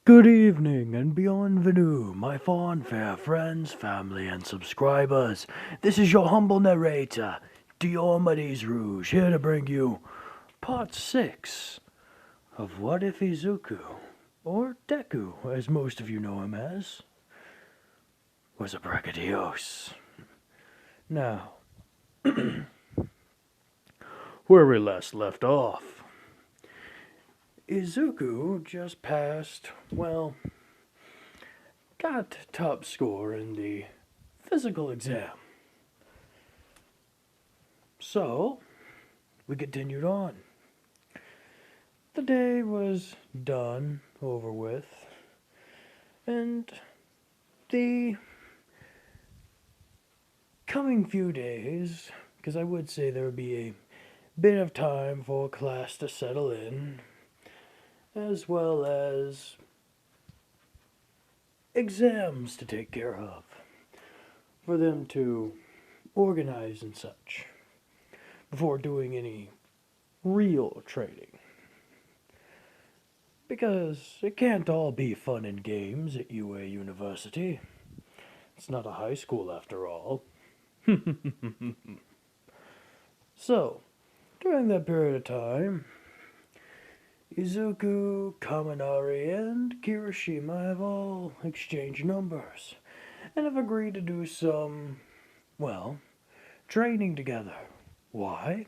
Good evening and bienvenue, my fond fair friends, family, and subscribers. This is your humble narrator, Diomedes Rouge, here to bring you part 6 of What If Izuku, or Deku, as most of you know him as, was a Brachidios. Now, where we last left off, Izuku just passed, got top score in the physical exam. So, we continued on. The day was done, over with, and the coming few days, because I would say there would be a bit of time for class to settle in, as well as exams to take care of, for them to organize and such, before doing any real training. Because it can't all be fun and games at UA University. It's not a high school after all. So, during that period of time, Izuku, Kaminari, and Kirishima have all exchanged numbers and have agreed to do some, training together. Why?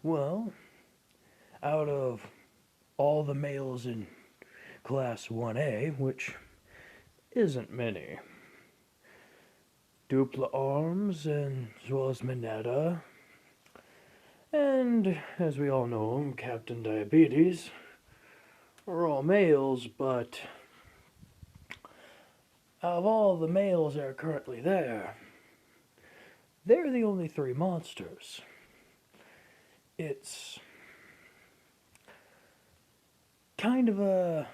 Well, out of all the males in Class 1A, which isn't many, Dupla Arms, and as well as Mineta, and as we all know him, Captain Diabetes, are all males, but out of all the males that are currently there, they're the only three monsters. It's kind of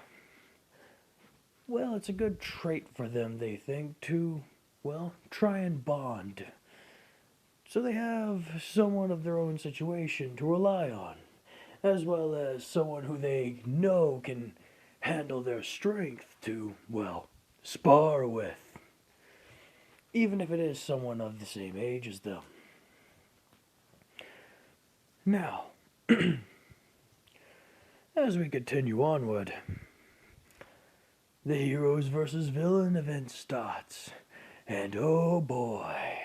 it's a good trait for them, they think, to, try and bond. So they have someone of their own situation to rely on, as well as someone who they know can handle their strength to, spar with. Even if it is someone of the same age as them. Now, as we continue onward, the heroes versus villain event starts. And oh boy,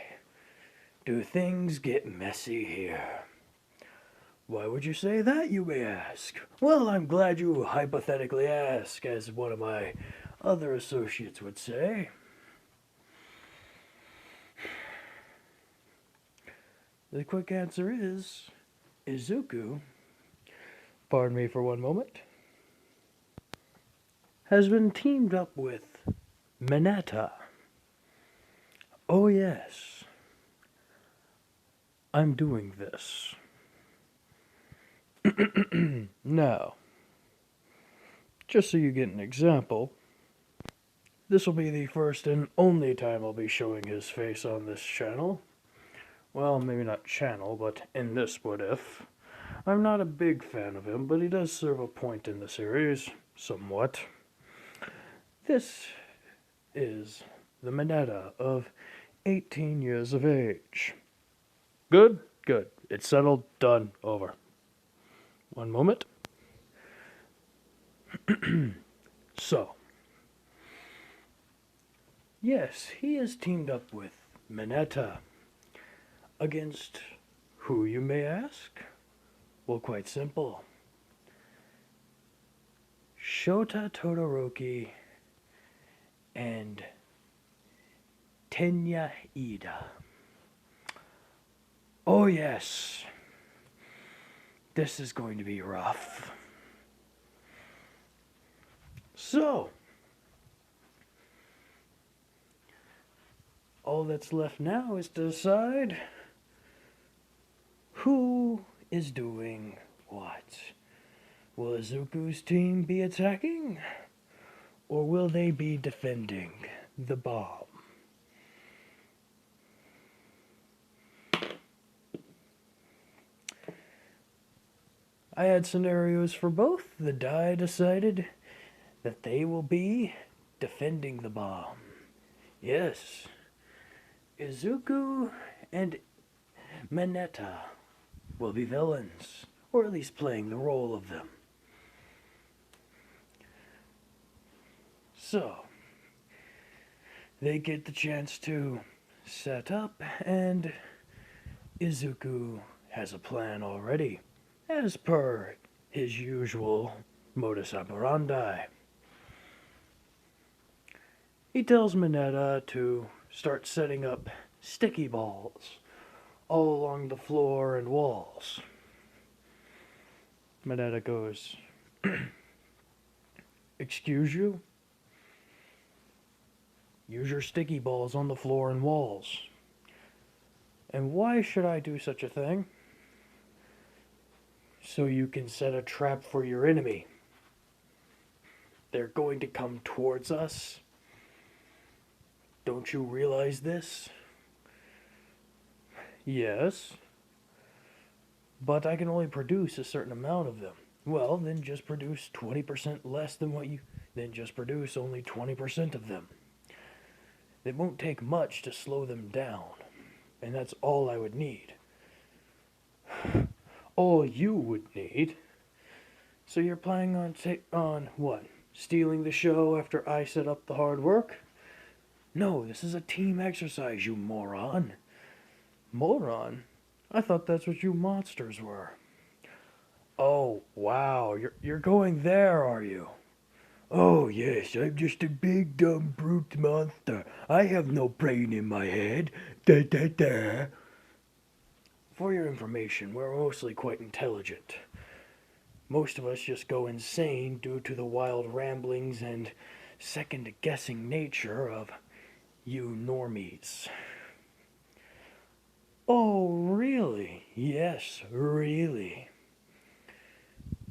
do things get messy here. Why would you say that, you may ask? Well, I'm glad you hypothetically ask, as one of my other associates would say. The quick answer is Izuku, pardon me for one moment, has been teamed up with Mineta. Oh yes, I'm doing this. Now, just so you get an example, this will be the first and only time I'll be showing his face on this channel. Well, maybe not channel, but in this What If. I'm not a big fan of him, but he does serve a point in the series, somewhat. This is the Mineta of 18 years of age. Good? Good. It's settled, done, over. One moment. So, yes, he is teamed up with Mineta. Against who, you may ask? Well, quite simple. Shota Todoroki and Tenya Ida. Oh yes, this is going to be rough. So, all that's left now is to decide who is doing what. Will Izuku's team be attacking? Or will they be defending the bomb? I had scenarios for both. The die decided that they will be defending the bomb. Yes, Izuku and Mineta will be villains, or at least playing the role of them. So, they get the chance to set up, and Izuku has a plan already, as per his usual modus operandi. He tells Mineta to start setting up sticky balls all along the floor and walls. Mineta goes, "Excuse you? Use your sticky balls on the floor and walls. And why should I do such a thing? So you can set a trap for your enemy. They're going to come towards us. Don't you realize this?" "Yes. But I can only produce a certain amount of them." "Well, then just produce 20% less than what you... Then just produce only 20% of them. It won't take much to slow them down. And that's all I would need." "All you would need? So you're planning on what? Stealing the show after I set up the hard work?" "No, this is a team exercise, you moron." "Moron? I thought that's what you monsters were." "Oh, wow, you're going there, are you?" "Oh, yes, I'm just a big dumb brute monster. I have no brain in my head. Da da da." "For your information, we're mostly quite intelligent. Most of us just go insane due to the wild ramblings and second-guessing nature of you normies." "Oh, really?" "Yes, really.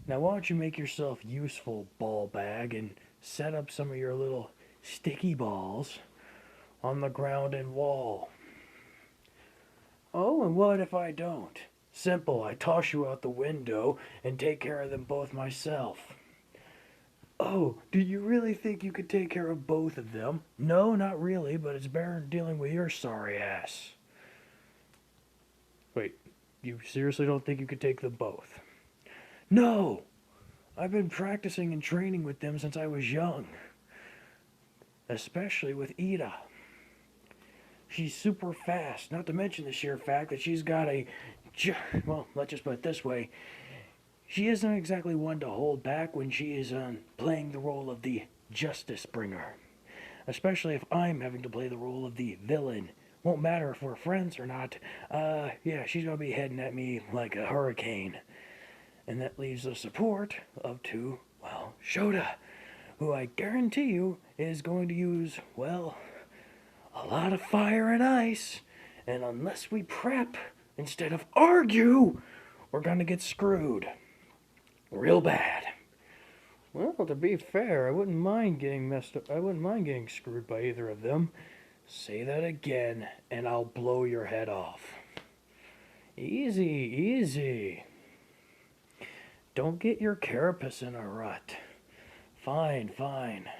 Now why don't you make yourself useful, ball bag, and set up some of your little sticky balls on the ground and wall." "Oh, and what if I don't?" "Simple, I toss you out the window and take care of them both myself." "Oh, do you really think you could take care of both of them?" "No, not really, but it's better than dealing with your sorry ass." "Wait, you seriously don't think you could take them both?" "No! I've been practicing and training with them since I was young. Especially with Ida. She's super fast, not to mention the sheer fact that she's got well, let's just put it this way. She isn't exactly one to hold back when she is playing the role of the justice bringer. Especially if I'm having to play the role of the villain. Won't matter if we're friends or not. Yeah, she's gonna be heading at me like a hurricane. And that leaves the support up to, well, Shota, who I guarantee you is going to use, well, a lot of fire and ice. And unless we prep instead of argue, we're gonna get screwed. Real bad." "Well, to be fair, I wouldn't mind getting messed up. I wouldn't mind getting screwed by either of them." "Say that again, and I'll blow your head off." "Easy, easy. Don't get your carapace in a rut." Fine, fine.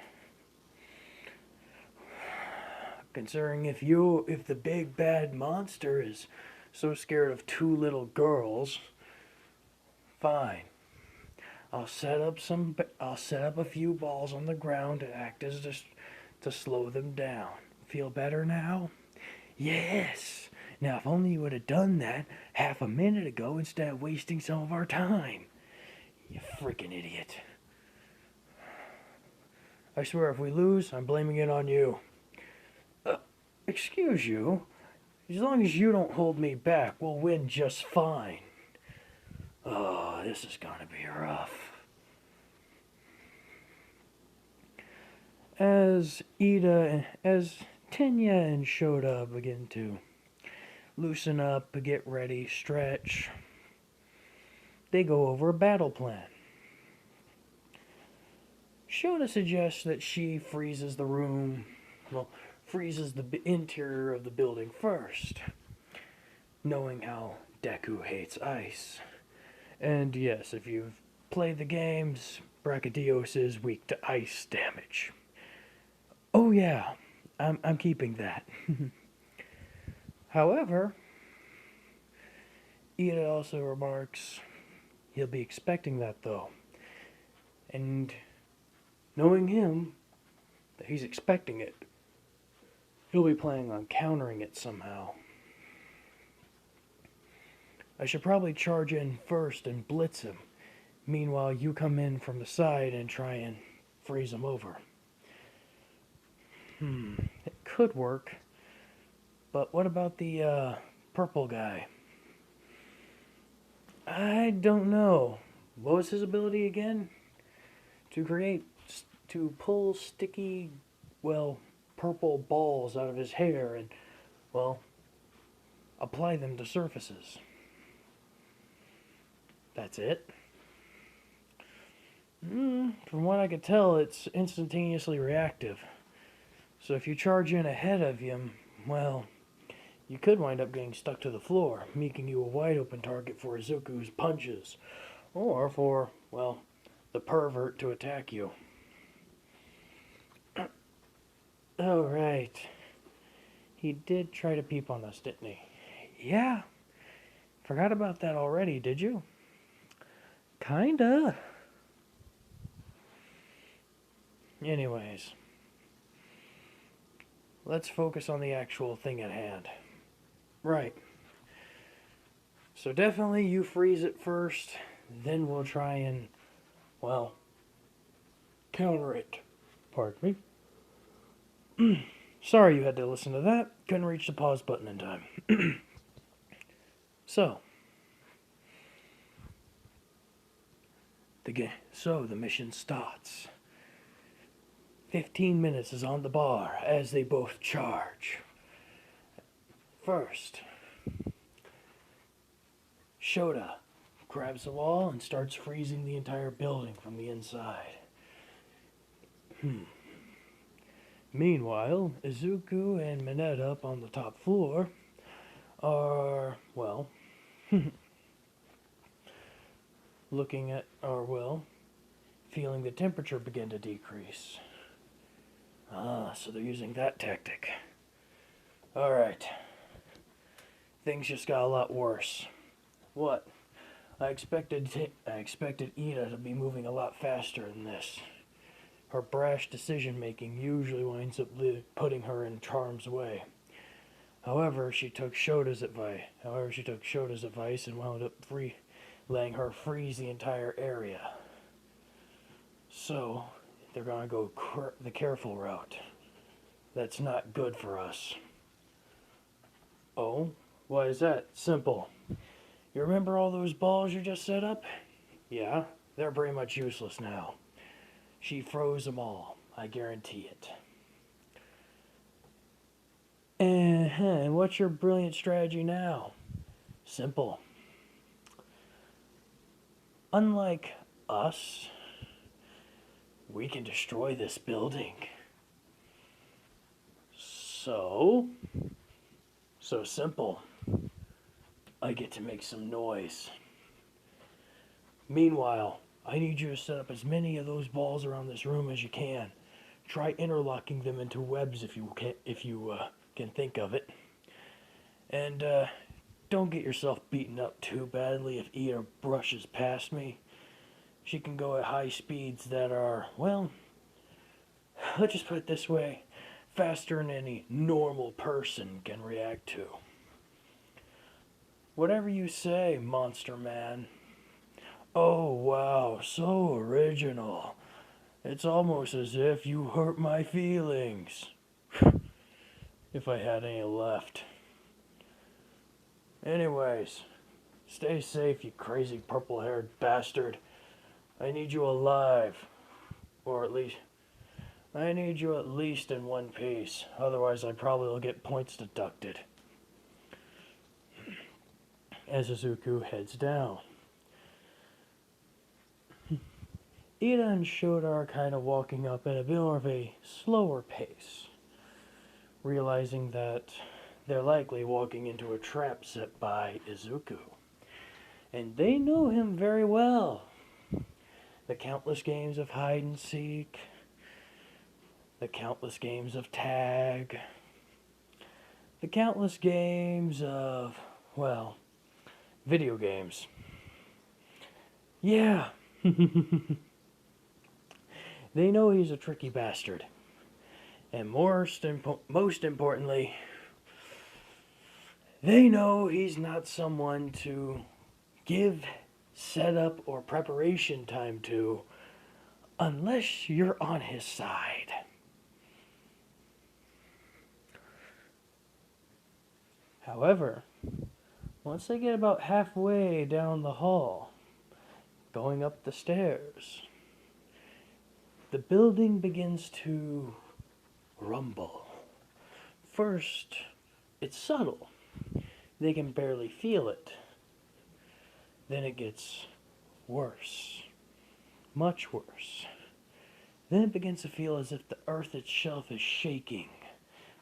Considering if the big bad monster is so scared of two little girls, fine. I'll set up a few balls on the ground to act as to slow them down. Feel better now? Yes. Now, if only you would have done that half a minute ago instead of wasting some of our time. You freaking idiot. I swear, if we lose, I'm blaming it on you. Excuse you? As long as you don't hold me back, we'll win just fine. Oh, this is gonna be rough. As Tenya and Shota begin to loosen up, get ready, stretch, they go over a battle plan. Shota suggests that she freezes the interior of the building first, knowing how Deku hates ice. And yes, if you've played the games, Brachidios is weak to ice damage. Oh yeah, I'm keeping that. However, Ida also remarks he'll be expecting that though. And knowing him, that he's expecting it, he'll be planning on countering it somehow. I should probably charge in first and blitz him. Meanwhile, you come in from the side and try and freeze him over. It could work. But what about the purple guy? I don't know. What was his ability again? To pull sticky, well, purple balls out of his hair and, well, apply them to surfaces. That's it? From what I could tell, it's instantaneously reactive. So if you charge in ahead of him, well, you could wind up getting stuck to the floor, making you a wide open target for Izuku's punches, or for, well, the pervert to attack you. Oh, right. He did try to peep on us, didn't he? Yeah. Forgot about that already, did you? Kinda. Anyways, let's focus on the actual thing at hand. Right. So definitely you freeze it first, then we'll try and, well, counter it. Pardon me. Sorry you had to listen to that. Couldn't reach the pause button in time. So the mission starts. 15 minutes is on the bar as they both charge. First, Shota grabs the wall and starts freezing the entire building from the inside. Meanwhile, Izuku and Mineta up on the top floor are, well, looking at, or well, feeling the temperature begin to decrease. So they're using that tactic. Alright. Things just got a lot worse. What? I expected Ida to be moving a lot faster than this. Her brash decision-making usually winds up putting her in harm's way. However, she took Shota's advice and wound up letting her freeze the entire area. So, they're gonna go the careful route. That's not good for us. Oh? Why is that? Simple. You remember all those balls you just set up? Yeah, they're pretty much useless now. She froze them all. I guarantee it. And what's your brilliant strategy now? Simple. Unlike us, we can destroy this building. So simple. I get to make some noise. Meanwhile, I need you to set up as many of those balls around this room as you can. Try interlocking them into webs if you can think of it. And don't get yourself beaten up too badly if Ida brushes past me. She can go at high speeds that are, well, let's just put it this way, faster than any normal person can react to. Whatever you say, Monster Man. Oh, wow, so original. It's almost as if you hurt my feelings. If I had any left. Anyways, stay safe, you crazy purple-haired bastard. I need you alive. Or at least, I need you at least in one piece. Otherwise, I probably will get points deducted. As Izuku heads down. Ida and Shota are kind of walking up at a bit more of a slower pace, realizing that they're likely walking into a trap set by Izuku. And they know him very well. the countless games of hide and seek, the countless games of tag, the countless games of, well, video games. Yeah. They know he's a tricky bastard. And most importantly, they know he's not someone to give setup or preparation time to unless you're on his side. However, once they get about halfway down the hall, going up the stairs, the building begins to rumble. First, it's subtle. They can barely feel it. Then it gets worse. Much worse. Then it begins to feel as if the earth itself is shaking.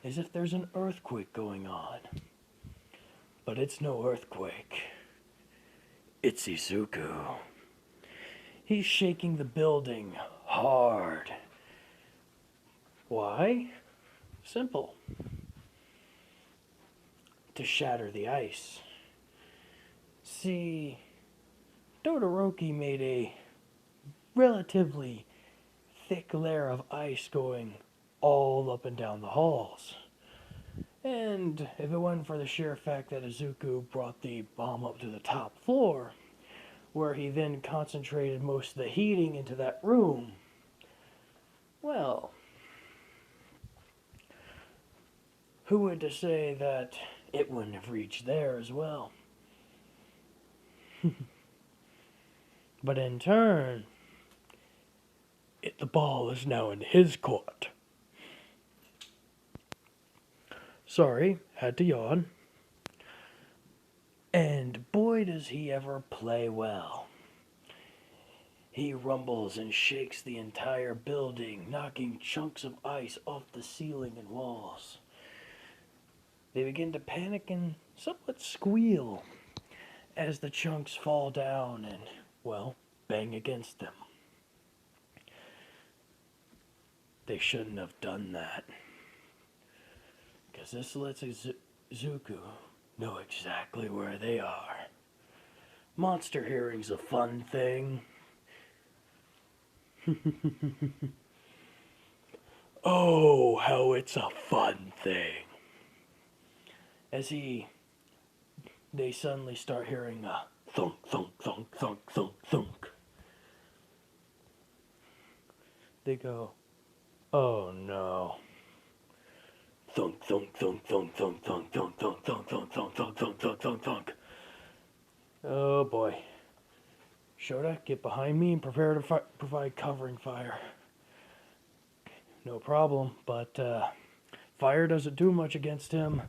As if there's an earthquake going on. But it's no earthquake. It's Izuku. He's shaking the building hard. Why? Simple. To shatter the ice. See, Todoroki made a relatively thick layer of ice going all up and down the halls. And if it wasn't for the sheer fact that Izuku brought the bomb up to the top floor, where he then concentrated most of the heating into that room, well, who would to say that it wouldn't have reached there as well? But in turn, the ball is now in his court. Sorry, had to yawn. And boy does he ever play well. He rumbles and shakes the entire building, knocking chunks of ice off the ceiling and walls. They begin to panic and somewhat squeal as the chunks fall down and, well, bang against them. They shouldn't have done that. Because this lets Izuku know exactly where they are. Monster hearing's a fun thing. Oh, how it's a fun thing. As they suddenly start hearing a thunk, thunk, thunk, thunk, thunk, thunk. They go, oh no. Thunk, thunk, thunk, thunk, thunk, thunk, thunk, thunk, thunk, thunk, thunk, thunk, thunk, thunk, thunk, thunk. Oh boy. Shota, get behind me and prepare to provide covering fire. No problem, but fire doesn't do much against him.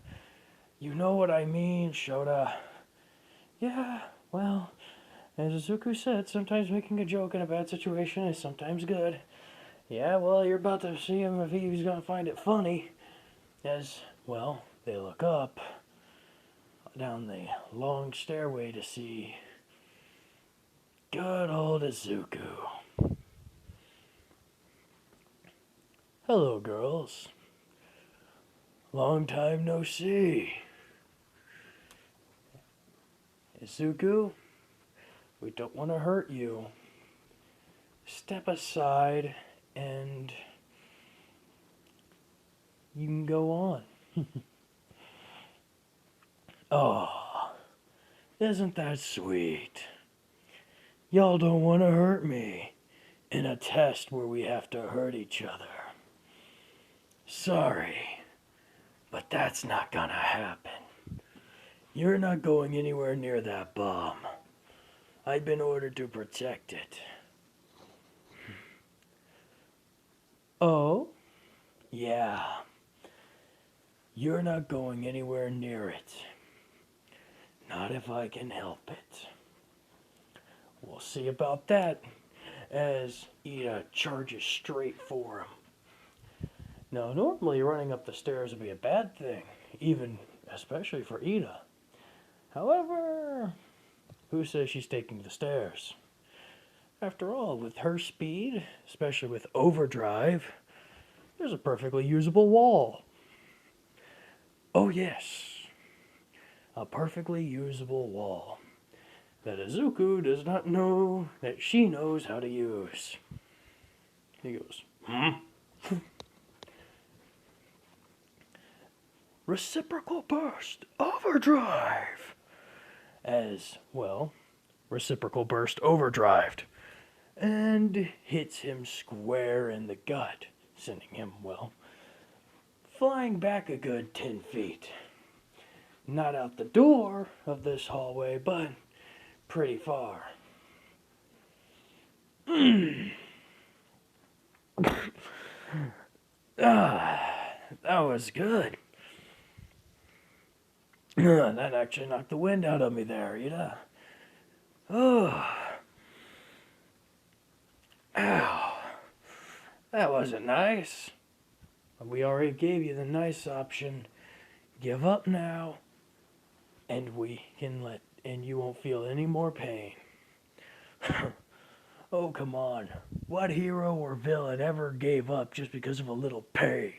You know what I mean, Shota. Yeah, well, as Izuku said, sometimes making a joke in a bad situation is sometimes good. Yeah, well, you're about to see him if he's gonna find it funny. As, well, they look up down the long stairway to see good old Izuku. Hello, girls. Long time no see. Izuku, we don't want to hurt you. Step aside and you can go on. Oh, isn't that sweet? Y'all don't want to hurt me in a test where we have to hurt each other. Sorry, but that's not gonna happen. You're not going anywhere near that bomb. I've been ordered to protect it. Oh? Yeah. You're not going anywhere near it. Not if I can help it. We'll see about that as Ida charges straight for him. Now, normally running up the stairs would be a bad thing, especially for Ida. However, who says she's taking the stairs? After all, with her speed, especially with overdrive, there's a perfectly usable wall. Oh yes, a perfectly usable wall that Izuku does not know that she knows how to use. He goes, reciprocal burst overdrive! As, well, reciprocal burst overdrived. And hits him square in the gut, sending him, well, flying back a good 10 feet. Not out the door of this hallway, but pretty far. That was good. That actually knocked the wind out of me there, you know. Oh, ow. That wasn't nice. We already gave you the nice option. Give up now, and you won't feel any more pain. Oh, come on. What hero or villain ever gave up just because of a little pain?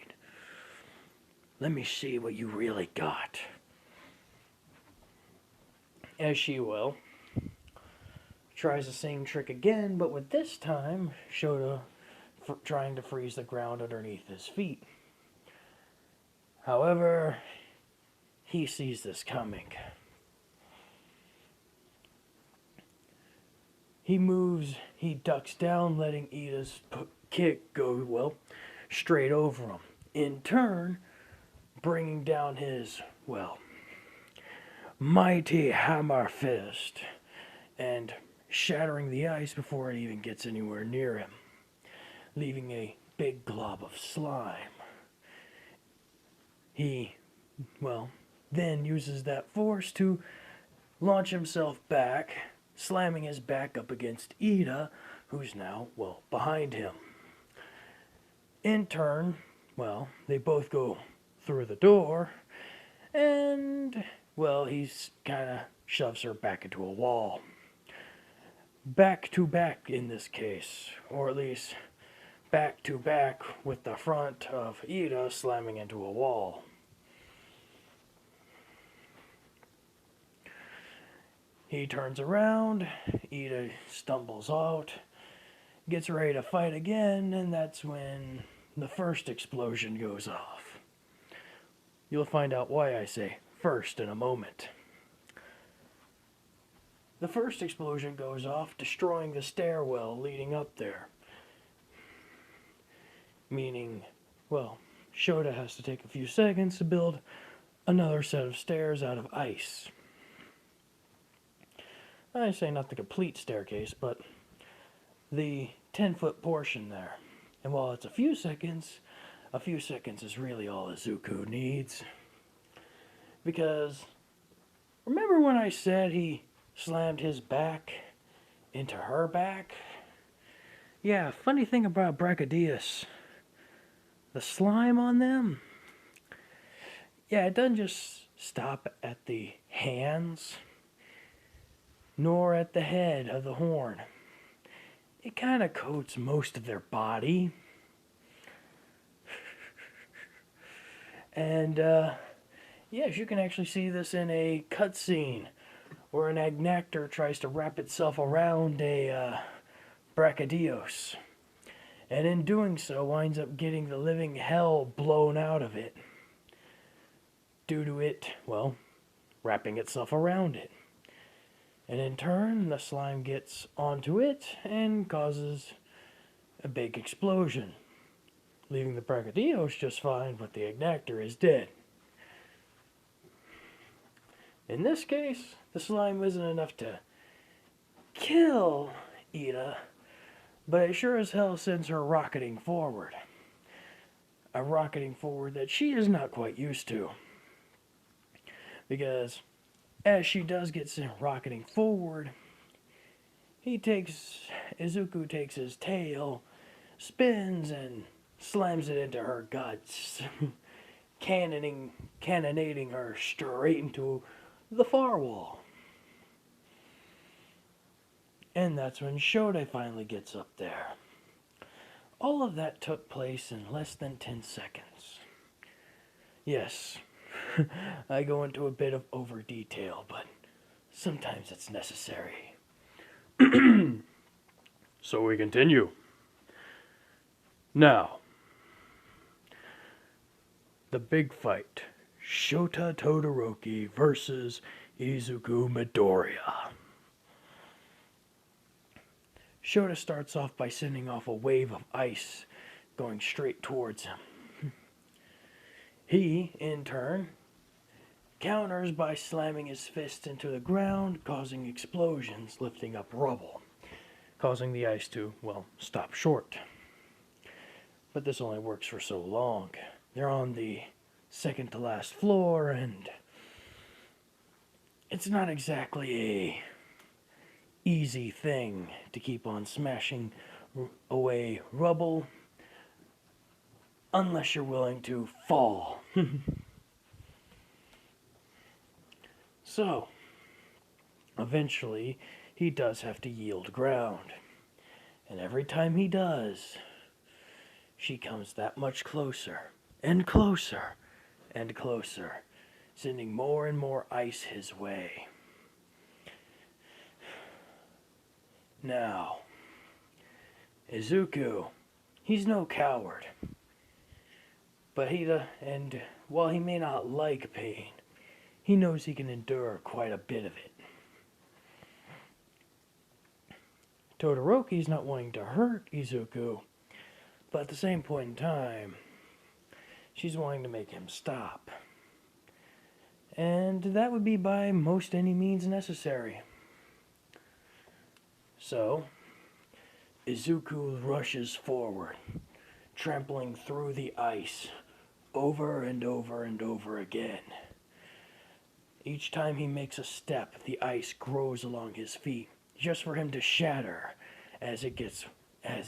Let me see what you really got. As she will, tries the same trick again, but with this time, Shota trying to freeze the ground underneath his feet. However, he sees this coming. He moves, he ducks down, letting Ida's kick go, well, straight over him. In turn, bringing down his, well, mighty hammer fist and shattering the ice before it even gets anywhere near him, leaving a big glob of slime. He, well, then uses that force to launch himself back, slamming his back up against Ida, who's now, well, behind him. In turn, well, they both go through the door, and, well, he's kind of shoves her back into a wall. Back to back in this case, or at least back to back with the front of Ida slamming into a wall. He turns around, Ida stumbles out, gets ready to fight again, and that's when the first explosion goes off. You'll find out why I say first in a moment. The first explosion goes off, destroying the stairwell leading up there. Meaning, well, Shota has to take a few seconds to build another set of stairs out of ice. I say not the complete staircase, but the 10-foot portion there. And while it's a few seconds is really all Izuku needs. Because, remember when I said he slammed his back into her back? Yeah, funny thing about Brachidios. The slime on them, yeah, it doesn't just stop at the hands, nor at the head of the horn. It kind of coats most of their body. And, yes, you can actually see this in a cutscene where an agnactor tries to wrap itself around a Brachidios. And in doing so, winds up getting the living hell blown out of it. Due to it, well, wrapping itself around it. And in turn, the slime gets onto it and causes a big explosion, leaving the Brachidios just fine, but the agnactor is dead. In this case, the slime isn't enough to kill Ida, but it sure as hell sends her rocketing forward. A rocketing forward that she is not quite used to. Because as she does get sent rocketing forward, Izuku takes his tail, spins, and slams it into her guts, cannonading her straight into the far wall. And that's when Shota finally gets up there. All of that took place in less than 10 seconds. Yes, I go into a bit of over detail, but sometimes it's necessary. So we continue. Now, the big fight. Shota Todoroki versus Izuku Midoriya. Shota starts off by sending off a wave of ice going straight towards him. He, in turn, counters by slamming his fist into the ground, causing explosions, lifting up rubble, causing the ice to, well, stop short. But this only works for so long. They're on the second to last floor, and it's not exactly a easy thing to keep on smashing away rubble unless you're willing to fall. So, eventually, he does have to yield ground. And every time he does, she comes that much closer, and closer, and closer, sending more and more ice his way. Now, Izuku, he's no coward. But while he may not like pain, he knows he can endure quite a bit of it. Todoroki's not wanting to hurt Izuku, but at the same point in time, she's wanting to make him stop. And that would be by most any means necessary. So, Izuku rushes forward, trampling through the ice over and over and over again. Each time he makes a step, the ice grows along his feet, just for him to shatter as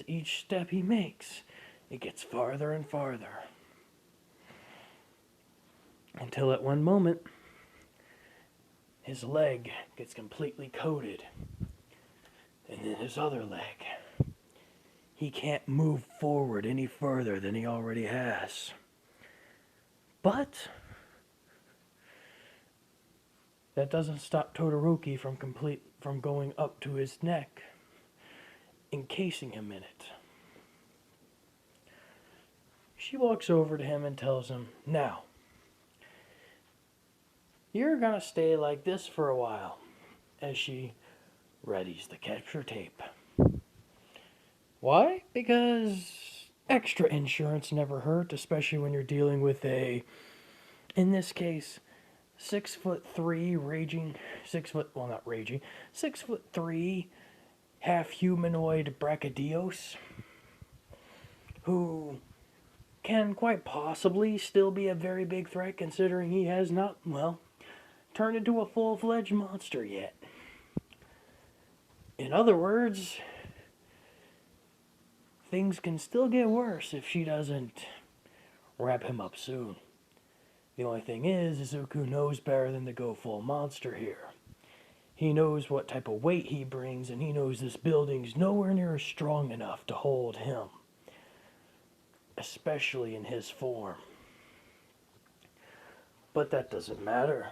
each step he makes, it gets farther and farther. Until at one moment, his leg gets completely coated. And then his other leg. He can't move forward any further than he already has. But that doesn't stop Todoroki from going up to his neck, encasing him in it. She walks over to him and tells him, "Now, you're gonna stay like this for a while," as she readies the capture tape. Why? Because extra insurance never hurt, especially when you're dealing with in this case, 6'3", 6'3", half humanoid Brachidios, who can quite possibly still be a very big threat considering he has not, turned into a full-fledged monster yet. In other words, things can still get worse if she doesn't wrap him up soon. The only thing is, Izuku knows better than to go full monster here. He knows what type of weight he brings, and he knows this building's nowhere near strong enough to hold him, especially in his form. But that doesn't matter.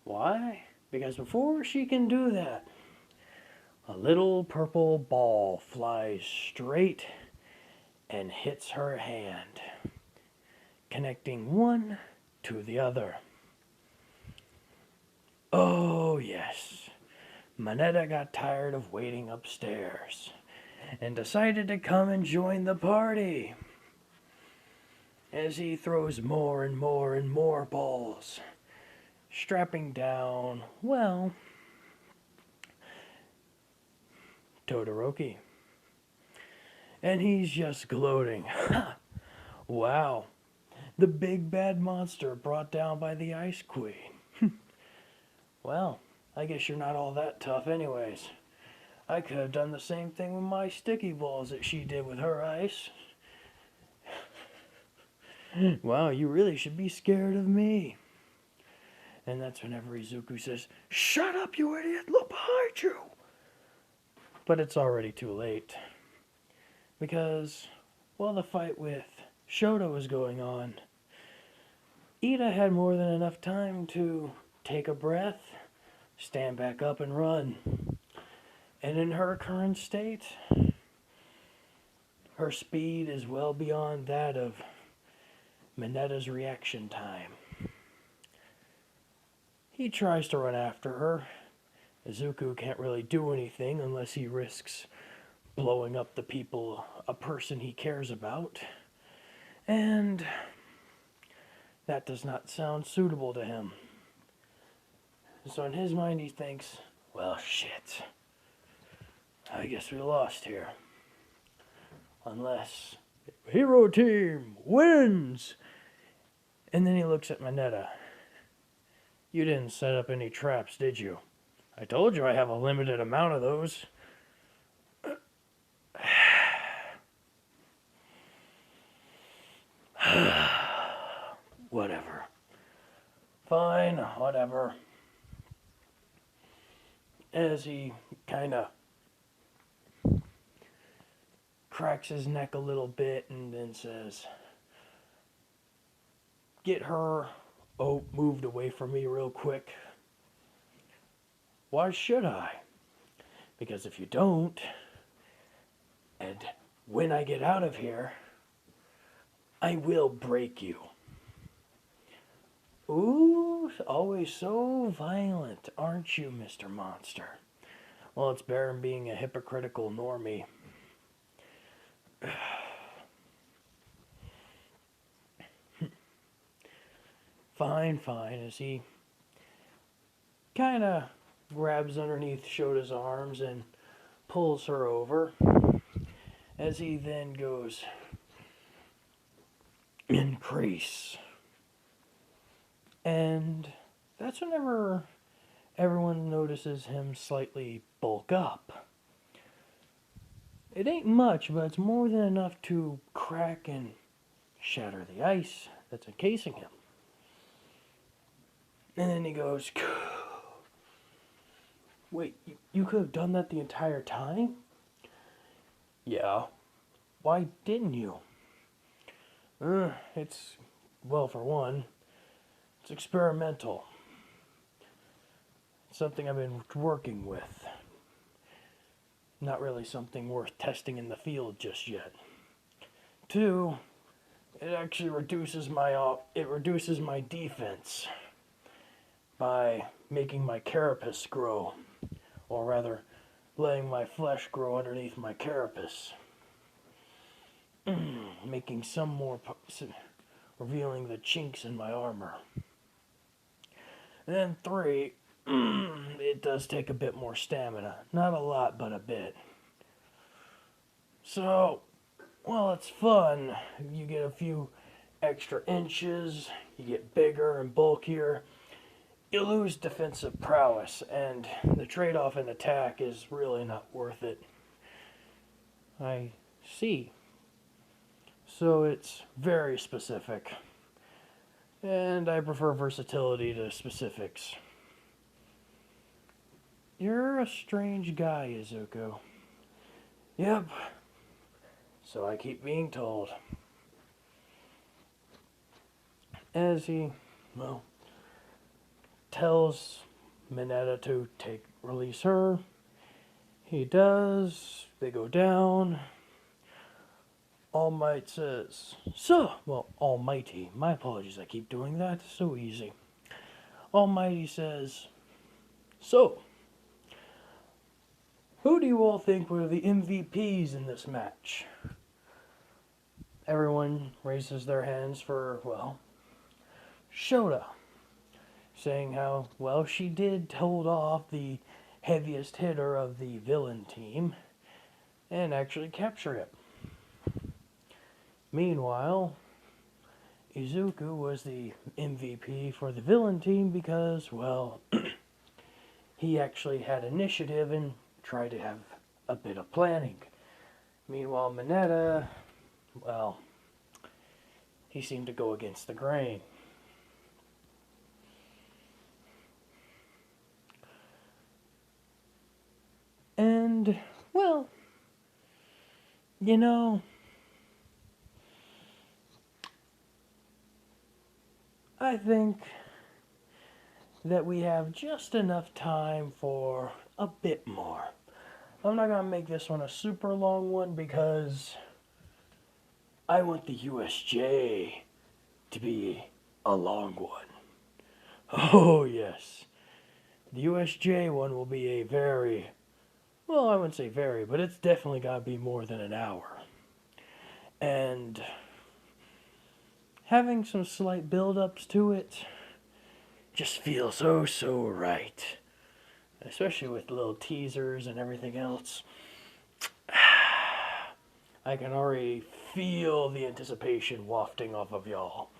Why? Because before she can do that, a little purple ball flies straight and hits her hand, connecting one to the other. Oh yes, Mineta got tired of waiting upstairs and decided to come and join the party. As he throws more and more and more balls, strapping down, Todoroki. And he's just gloating. Wow, the big bad monster brought down by the Ice Queen. Well, I guess you're not all that tough anyways. I could have done the same thing with my sticky balls that she did with her ice. Wow, you really should be scared of me. And that's whenever Izuku says, "Shut up, you idiot! Look behind you! But it's already too late. Because while the fight with Shota was going on, Ida had more than enough time to take a breath, stand back up and run. And in her current state, her speed is well beyond that of Minetta's reaction time. He tries to run after her. Izuku can't really do anything unless he risks blowing up the people, a person he cares about. And that does not sound suitable to him. So in his mind he thinks, well, shit. I guess we lost here. Unless Hero Team wins! And then he looks at Mineta. You didn't set up any traps, did you? I told you I have a limited amount of those. Whatever. Fine, whatever. As he kind of cracks his neck a little bit and then says, get her moved away from me real quick. Why should I? Because if you don't, and when I get out of here, I will break you. Ooh, always so violent, aren't you, Mr. Monster? Well, it's better than being a hypocritical normie. Fine, as he kind of grabs underneath Shota's arms and pulls her over, as he then goes, increase. And that's whenever everyone notices him slightly bulk up. It ain't much, but it's more than enough to crack and shatter the ice that's encasing him. And then he goes, wait, you could have done that the entire time? Yeah. Why didn't you? Well, for one, it's experimental. It's something I've been working with. Not really something worth testing in the field just yet. Two, it actually reduces my defense by making my carapace grow, or rather, letting my flesh grow underneath my carapace, making some more, revealing the chinks in my armor. And then three, it does take a bit more stamina. Not a lot, but a bit. So, well, it's fun. You get a few extra inches, you get bigger and bulkier. You lose defensive prowess, and the trade-off in attack is really not worth it. I see. So it's very specific. And I prefer versatility to specifics. You're a strange guy, Izuku. Yep. So I keep being told. As he, tells Mineta to release her. He does. They go down. All Might says, Almighty. My apologies, I keep doing that. So easy. Almighty says, so, who do you all think were the MVPs in this match? Everyone raises their hands for, Shota. Saying how, she did hold off the heaviest hitter of the villain team and actually capture it. Meanwhile, Izuku was the MVP for the villain team because, he actually had initiative and tried to have a bit of planning. Meanwhile, Mineta, he seemed to go against the grain. And, Well, you know, I think that we have just enough time for a bit more. I'm not going to make this one a super long one because I want the USJ to be a long one. Oh, yes. The USJ one will be a very, well, I wouldn't say very, but it's definitely got to be more than an hour. And having some slight build-ups to it just feels so right. Especially with little teasers and everything else. I can already feel the anticipation wafting off of y'all.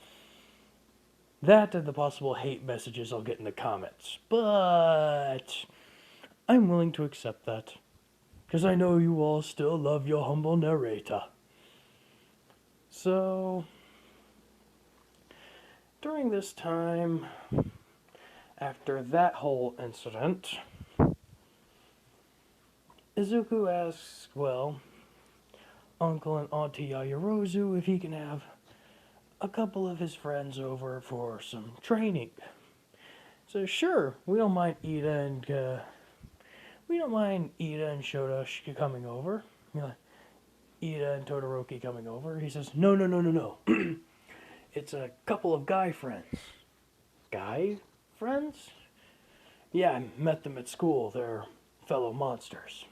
That and the possible hate messages I'll get in the comments. But I'm willing to accept that. Because I know you all still love your humble narrator. So, during this time, after that whole incident, Izuku asks, well, Uncle and Auntie Yaoyorozu if he can have a couple of his friends over for some training. So sure, we don't mind Ida and Shota coming over. You know, Ida and Todoroki coming over. He says, no. It's a couple of guy friends. Guy friends? Yeah, I met them at school. They're fellow monsters.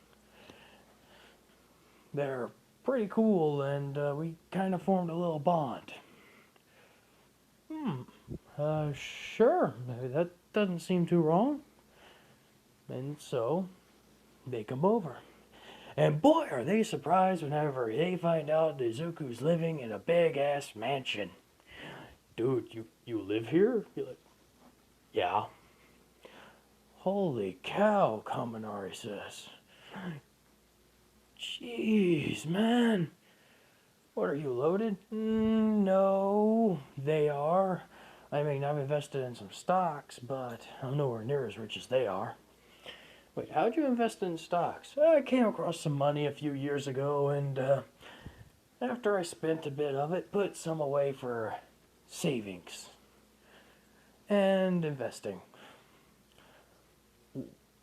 They're pretty cool, and we kind of formed a little bond. Sure. That doesn't seem too wrong. And so, they come over. And boy, are they surprised whenever they find out that Izuku's living in a big-ass mansion. Dude, you live here? You're like, yeah. Holy cow, Kaminari says. Jeez, man. What, are you loaded? No, they are. I mean, I've invested in some stocks, but I'm nowhere near as rich as they are. Wait, how'd you invest in stocks? I came across some money a few years ago, and after I spent a bit of it, put some away for savings and investing.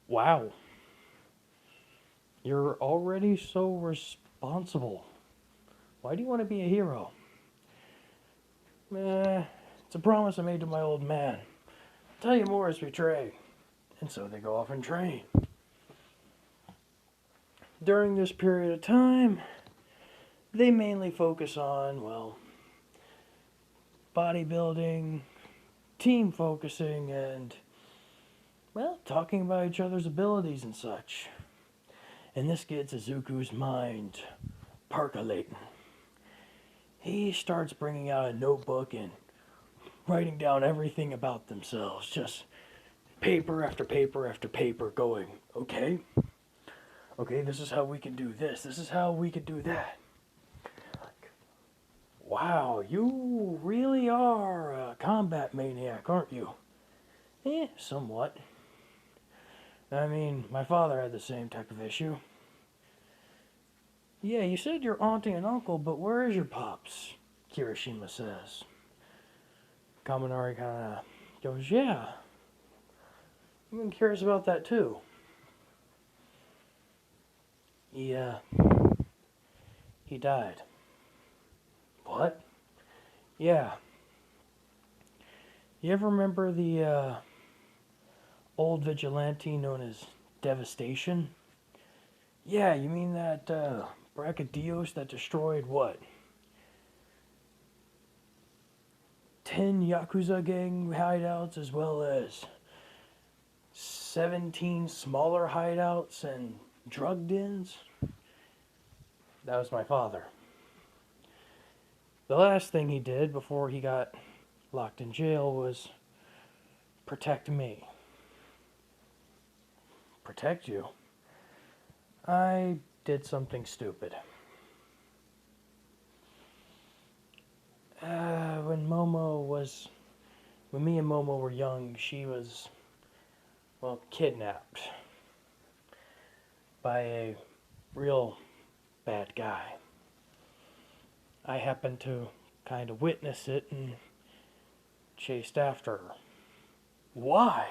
Wow. You're already so responsible. Why do you want to be a hero? It's a promise I made to my old man. I'll tell you more as we trade. And so they go off and train. During this period of time, they mainly focus on, well, bodybuilding, team focusing, and, well, talking about each other's abilities and such. And this gets Izuku's mind percolating. He starts bringing out a notebook and writing down everything about themselves. Just paper after paper after paper going, okay, this is how we can do this. This is how we can do that. Like, wow, you really are a combat maniac, aren't you? Somewhat. I mean, my father had the same type of issue. Yeah, you said your auntie and uncle, but where is your pops? Kirishima says. Kaminari kind of goes, yeah. I'm curious about that too. He died. What? Yeah. You ever remember the old vigilante known as Devastation? Yeah, you mean that Brachidios that destroyed what? 10 Yakuza gang hideouts as well as 17 smaller hideouts and drug dens? That was my father. The last thing he did before he got locked in jail was protect me. Protect you? I did something stupid. When me and Momo were young, she was, well, kidnapped by a real bad guy. I happened to kind of witness it and chased after her. Why?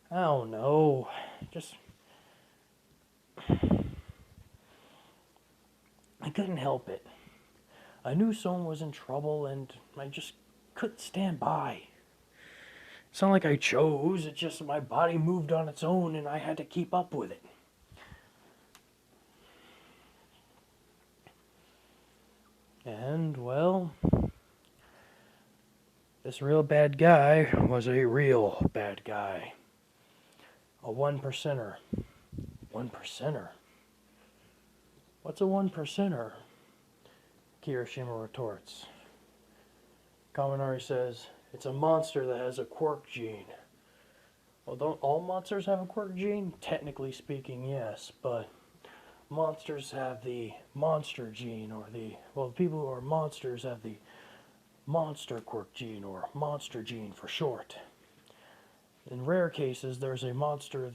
I don't know. Just I couldn't help it. I knew someone was in trouble and I just couldn't stand by. It's not like I chose, it's just my body moved on its own and I had to keep up with it. And, well, this real bad guy was a real bad guy. A one percenter. One percenter? What's a one percenter? Kirishima retorts. Kaminari says, it's a monster that has a quirk gene. Well, don't all monsters have a quirk gene? Technically speaking, yes, but monsters have the monster gene, or the people who are monsters have the monster quirk gene, or monster gene for short. In rare cases, there's a monster,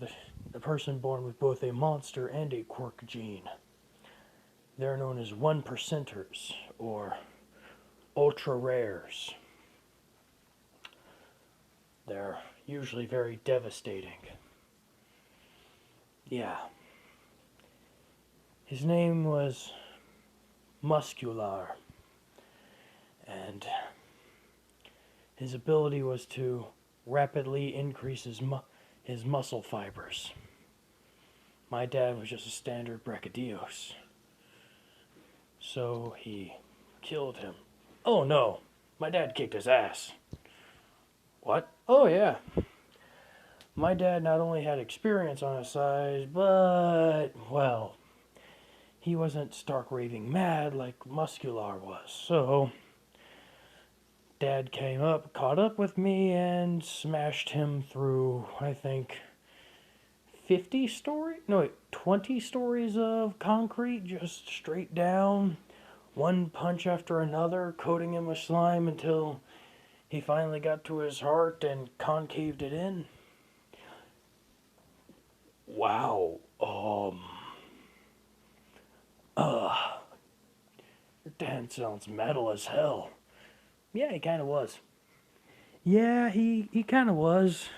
the person born with both a monster and a quirk gene. They're known as one percenters, or ultra rares. They're usually very devastating. Yeah. His name was Muscular, and his ability was to rapidly increase his muscle fibers. My dad was just a standard Brachidios, so he killed him. Oh no, my dad kicked his ass. What? Oh yeah. My dad not only had experience on his side, but, well, he wasn't stark raving mad like Muscular was. So, Dad caught up with me, and smashed him through, I think, 20 stories of concrete, just straight down, one punch after another, coating him with slime until he finally got to his heart and concaved it in. Wow. Your dad sounds metal as hell. Yeah, he kind of was. Yeah, he kind of was.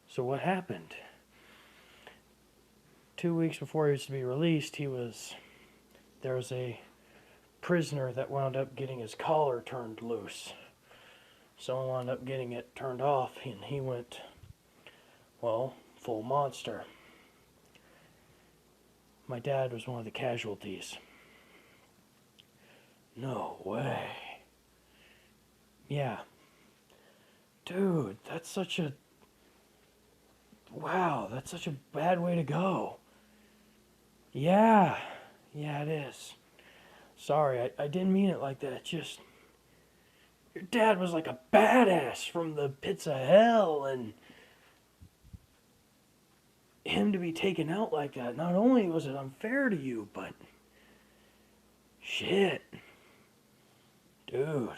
So what happened? 2 weeks before he was to be released, there was a prisoner that wound up getting his collar turned loose. Someone wound up getting it turned off, and he went, well, full monster. My dad was one of the casualties. No way. Yeah. Dude, that's such a bad way to go. Yeah, it is. Sorry, I didn't mean it like that. Just, your dad was like a badass from the pits of hell, and him to be taken out like that, not only was it unfair to you, but shit. Dude.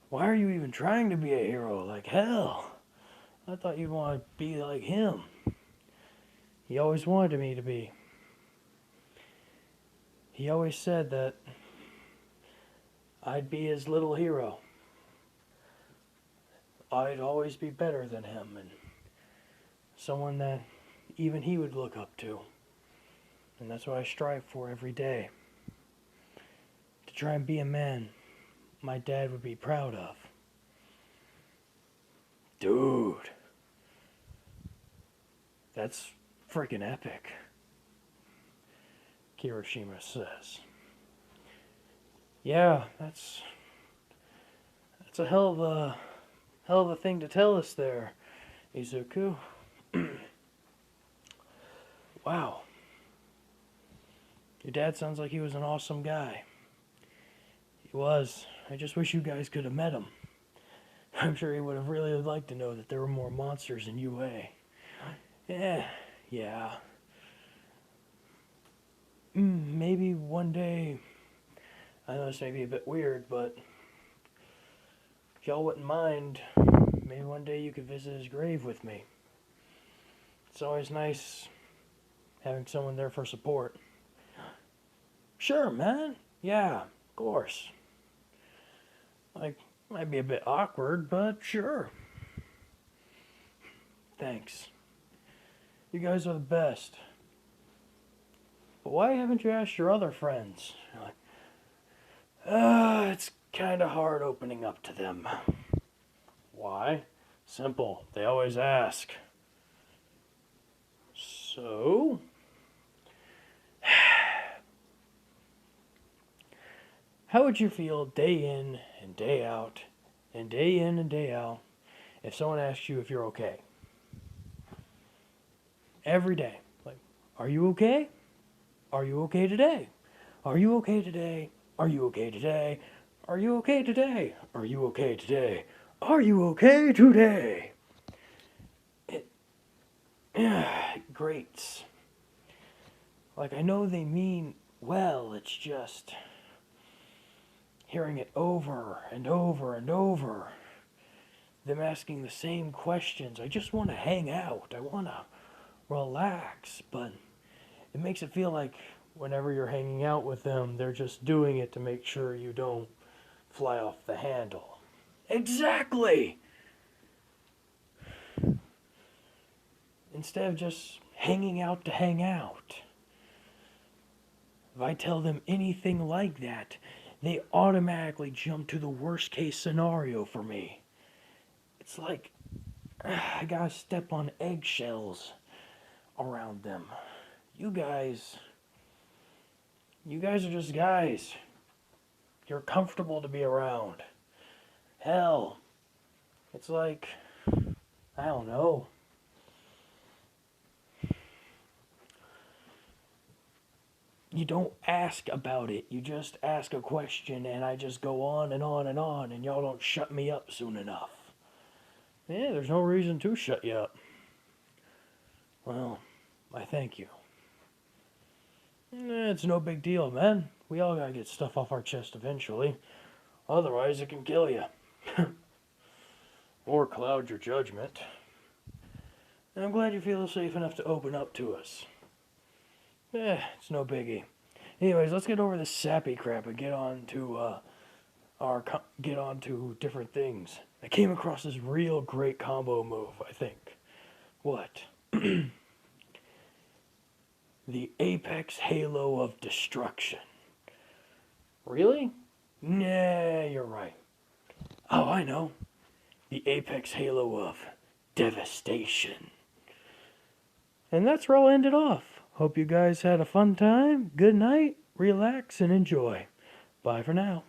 Why are you even trying to be a hero? Like hell. I thought you'd want to be like him. He always wanted me to be. He always said that I'd be his little hero. I'd always be better than him, and someone that even he would look up to. And that's what I strive for every day. To try and be a man my dad would be proud of. Dude. That's freaking epic, Kirishima says. Yeah, that's a hell of a thing to tell us there, Izuku. Wow. Your dad sounds like he was an awesome guy. He was. I just wish you guys could have met him. I'm sure he would have really liked to know that there were more monsters in UA. Yeah. Maybe one day, I know this may be a bit weird, but if y'all wouldn't mind, maybe one day you could visit his grave with me. It's always nice having someone there for support. Sure, man. Yeah, of course. Like, might be a bit awkward, but sure. Thanks. You guys are the best. But why haven't you asked your other friends? You're like, it's kind of hard opening up to them. Why? Simple. They always ask. So? How would you feel day in and day out, and day in and day out, if someone asked you if you're okay? Every day. Like, are you okay? Are you okay today? Are you okay today? Are you okay today? Are you okay today? Are you okay today? Are you okay today? It grates. Like, I know they mean well, it's just hearing it over and over and over. Them asking the same questions. I just want to hang out. I want to relax, but it makes it feel like whenever you're hanging out with them, they're just doing it to make sure you don't fly off the handle. Exactly! Instead of just hanging out to hang out. If I tell them anything like that, they automatically jump to the worst case scenario for me. It's like I gotta step on eggshells around them. You guys are just guys. You're comfortable to be around. Hell, it's like, I don't know. You don't ask about it. You just ask a question and I just go on and on and on and y'all don't shut me up soon enough. Yeah, there's no reason to shut you up. Well, I thank you. It's no big deal, man. We all gotta get stuff off our chest eventually. Otherwise, it can kill you. Or cloud your judgment. And I'm glad you feel safe enough to open up to us. It's no biggie. Anyways, let's get over this sappy crap and get on to different things. I came across this real great combo move, I think. What? The Apex Halo of Destruction. Really? Nah, you're right. Oh, I know. The Apex Halo of Devastation. And that's where I'll end it off. Hope you guys had a fun time. Good night, relax, and enjoy. Bye for now.